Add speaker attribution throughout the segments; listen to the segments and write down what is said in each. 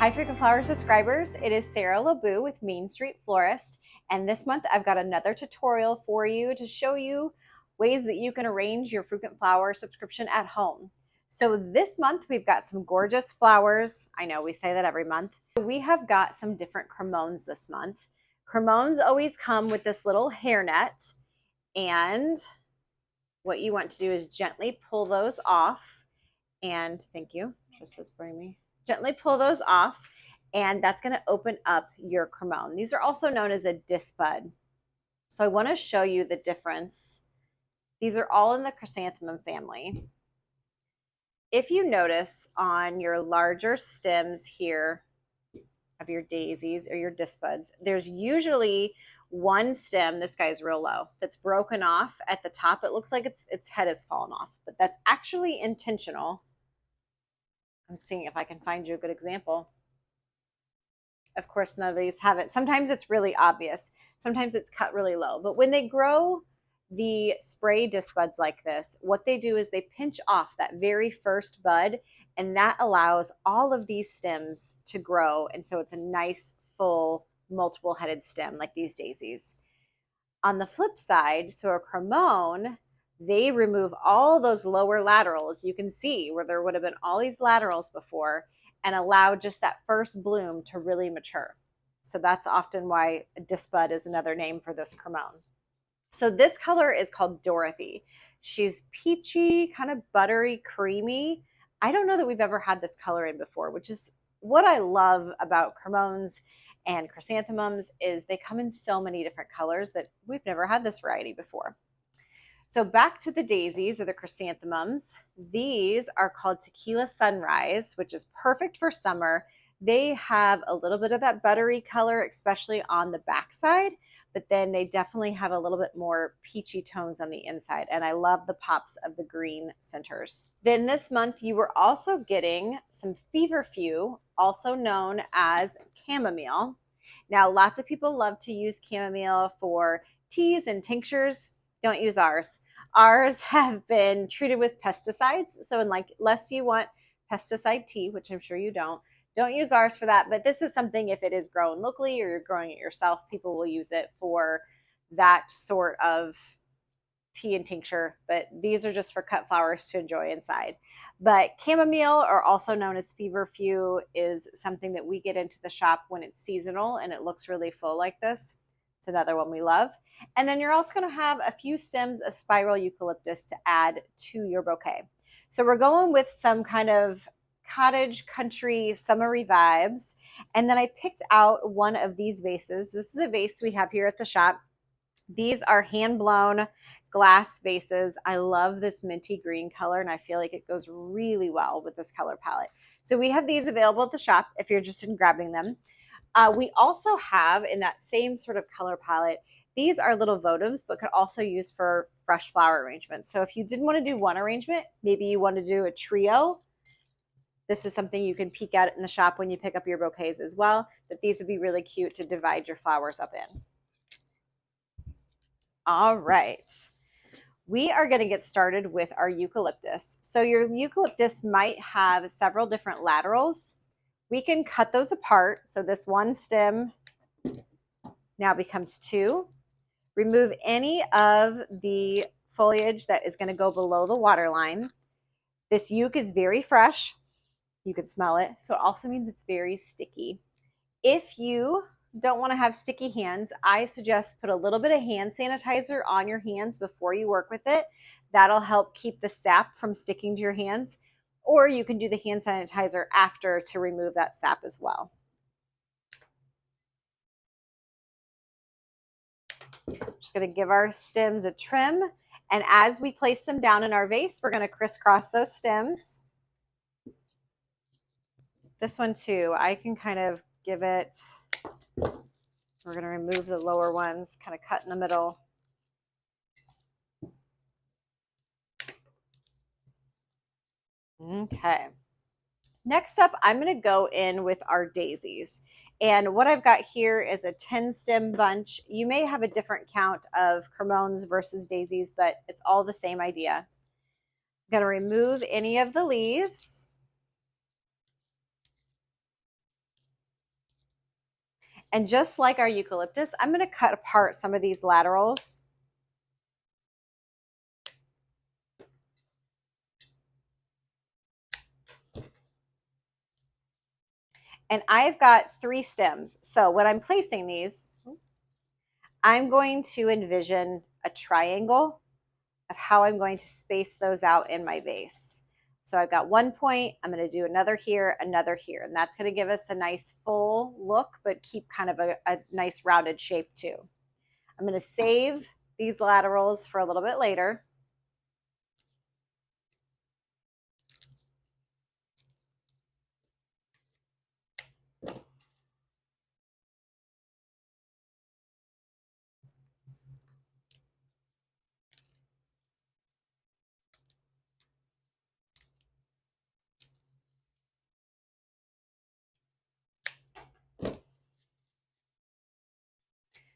Speaker 1: Hi, Frequent Flower subscribers. It is Sarah LeBou with Main Street Florist, and this month I've got another tutorial for you to show you ways that you can arrange your frequent flower subscription at home. So this month we've got some gorgeous flowers. I know we say that every month. We have got some different cremones this month. Cremones always come with this little hairnet, and what you want to do is gently pull those off. And thank you, Trista's spraying me. Gently pull those off, and that's going to open up your cremone. These are also known as a disc bud. So I want to show you the difference. These are all in the chrysanthemum family. If you notice on your larger stems here of your daisies or your disc buds, there's usually one stem, this guy's real low, that's broken off at the top. It looks like its head has fallen off, but that's actually intentional. I'm seeing if I can find you a good example. Of course, none of these have it. Sometimes it's really obvious. Sometimes it's cut really low. But when they grow the spray disc buds like this, what they do is they pinch off that very first bud, and that allows all of these stems to grow. And so it's a nice, full, multiple-headed stem like these daisies. On the flip side, so a cremone, they remove all those lower laterals. You can see where there would have been all these laterals before and allow just that first bloom to really mature. So that's often why a disc bud is another name for this cremone. So this color is called Dorothy. She's peachy, kind of buttery, creamy. I don't know that we've ever had this color in before, which is what I love about cremones and chrysanthemums is they come in so many different colors that we've never had this variety before. So back to the daisies or the chrysanthemums. These are called Tequila Sunrise, which is perfect for summer. They have a little bit of that buttery color, especially on the backside, but then they definitely have a little bit more peachy tones on the inside. And I love the pops of the green centers. Then this month, you were also getting some Feverfew, also known as chamomile. Now, lots of people love to use chamomile for teas and tinctures. Don't use ours. Ours have been treated with pesticides. So unless you want pesticide tea, which I'm sure you don't use ours for that. But this is something, if it is grown locally or you're growing it yourself, people will use it for that sort of tea and tincture. But these are just for cut flowers to enjoy inside. But chamomile, or also known as feverfew, is something that we get into the shop when it's seasonal and it looks really full like this. It's another one we love. And then you're also going to have a few stems of spiral eucalyptus to add to your bouquet. So we're going with some kind of cottage country summery vibes. And then I picked out one of these vases. This is a vase we have here at the shop. These are hand-blown glass vases. I love this minty green color, and I feel like it goes really well with this color palette. So we have these available at the shop if you're interested in grabbing them. We also have, in that same sort of color palette, these are little votives, but could also use for fresh flower arrangements. So if you didn't want to do one arrangement, maybe you want to do a trio, this is something you can peek at in the shop when you pick up your bouquets as well, that these would be really cute to divide your flowers up in. All right. We are going to get started with our eucalyptus. So your eucalyptus might have several different laterals. We can cut those apart. So this one stem now becomes two. Remove any of the foliage that is going to go below the water line. This euc is very fresh. You can smell it. So it also means it's very sticky. If you don't want to have sticky hands, I suggest put a little bit of hand sanitizer on your hands before you work with it. That'll help keep the sap from sticking to your hands. Or you can do the hand sanitizer after to remove that sap as well. Just going to give our stems a trim. And as we place them down in our vase, we're going to crisscross those stems. This one too, I can kind of give it, we're going to remove the lower ones, kind of cut in the middle. Okay. Next up, I'm going to go in with our daisies. And what I've got here is a 10 stem bunch. You may have a different count of cremones versus daisies, but it's all the same idea. I'm going to remove any of the leaves. And just like our eucalyptus, I'm going to cut apart some of these laterals. And I've got 3 stems. So when I'm placing these, I'm going to envision a triangle of how I'm going to space those out in my vase. So I've got 1 point, I'm going to do another here, and that's going to give us a nice full look, but keep kind of a nice rounded shape too. I'm going to save these laterals for a little bit later.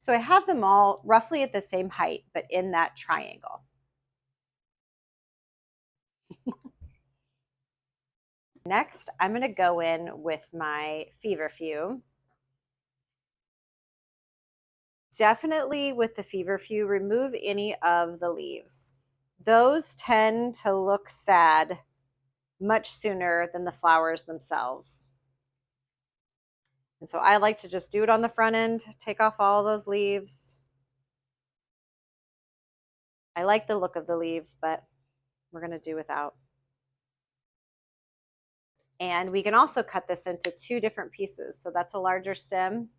Speaker 1: So I have them all roughly at the same height, but in that triangle. Next, I'm going to go in with my Feverfew. Definitely with the Feverfew, remove any of the leaves. Those tend to look sad much sooner than the flowers themselves. And so I like to just do it on the front end, take off all those leaves. I like the look of the leaves, but we're going to do without. And we can also cut this into 2 different pieces. So that's a larger stem.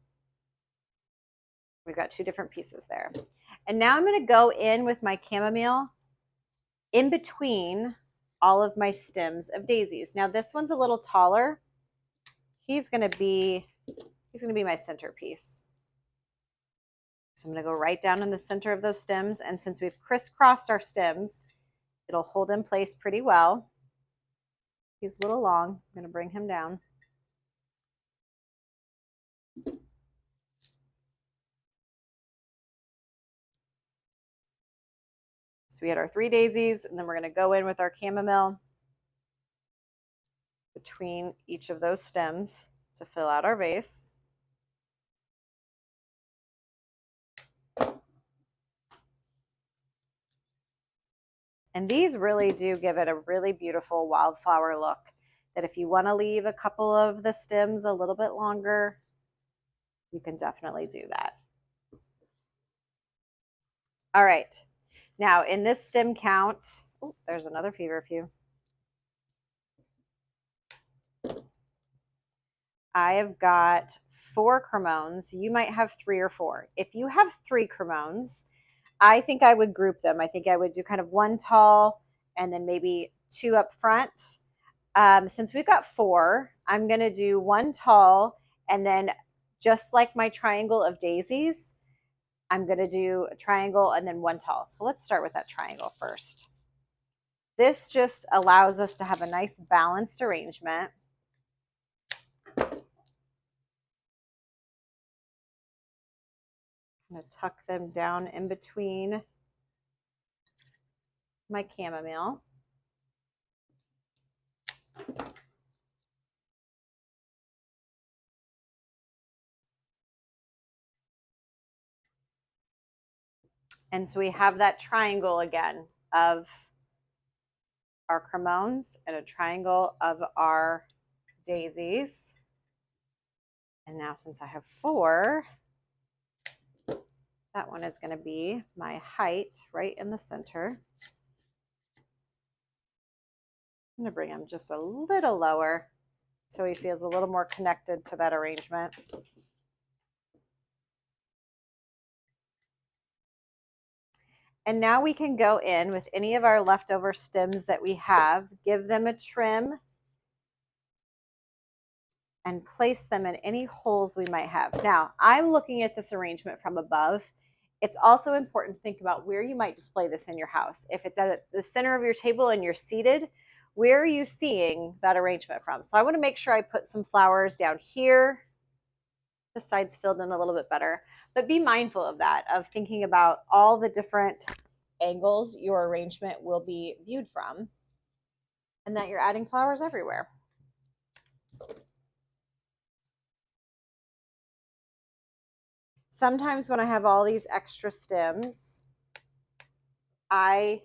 Speaker 1: We've got 2 different pieces there. And now I'm going to go in with my chamomile in between all of my stems of daisies. Now this one's a little taller. He's going to be my centerpiece. So I'm going to go right down in the center of those stems. And since we've crisscrossed our stems, it'll hold in place pretty well. He's a little long. I'm going to bring him down. So we had our 3 daisies, and then we're going to go in with our chamomile between each of those stems to fill out our vase. And these really do give it a really beautiful wildflower look, that if you want to leave a couple of the stems a little bit longer, you can definitely do that. All right. Now in this stem count, oh, there's another Feverfew. I have got 4 Cremones. You might have 3 or 4. If you have 3 Cremones, I think I would group them. I think I would do kind of 1 tall and then maybe 2 up front. Since we've got 4, I'm going to do 1 tall, and then just like my triangle of daisies, I'm going to do a triangle and then 1 tall. So let's start with that triangle first. This just allows us to have a nice balanced arrangement. I'm going to tuck them down in between my chamomile. And so we have that triangle again of our Cremones and a triangle of our daisies. And now since I have 4, that one is going to be my height right in the center. I'm going to bring him just a little lower so he feels a little more connected to that arrangement. And now we can go in with any of our leftover stems that we have, give them a trim, and place them in any holes we might have. Now, I'm looking at this arrangement from above. It's also important to think about where you might display this in your house. If it's at the center of your table and you're seated, where are you seeing that arrangement from? So I want to make sure I put some flowers down here. The sides filled in a little bit better, but be mindful of that, of thinking about all the different angles your arrangement will be viewed from, and that you're adding flowers everywhere. sometimes when I have all these extra stems, I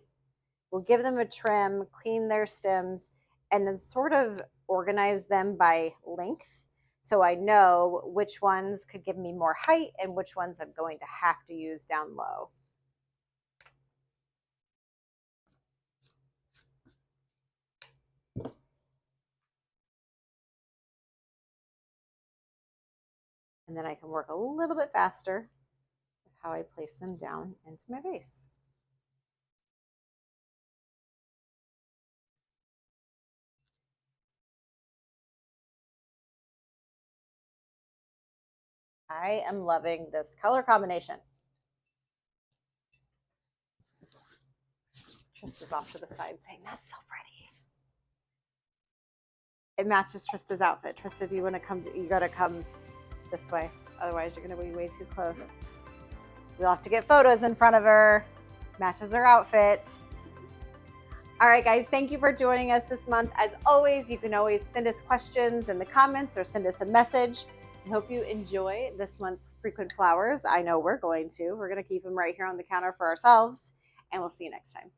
Speaker 1: will give them a trim, clean their stems, and then sort of organize them by length. So I know which ones could give me more height and which ones I'm going to have to use down low. And then I can work a little bit faster with how I place them down into my vase. I am loving this color combination. Trista's off to the side saying, that's so pretty. It matches Trista's outfit. Trista, do you want to come? You got to come this way. Otherwise, you're going to be way too close. We'll have to get photos in front of her. Matches her outfit. All right, guys, thank you for joining us this month. As always, you can always send us questions in the comments or send us a message. I hope you enjoy this month's frequent flowers. I know we're going to. We're going to keep them right here on the counter for ourselves, and we'll see you next time.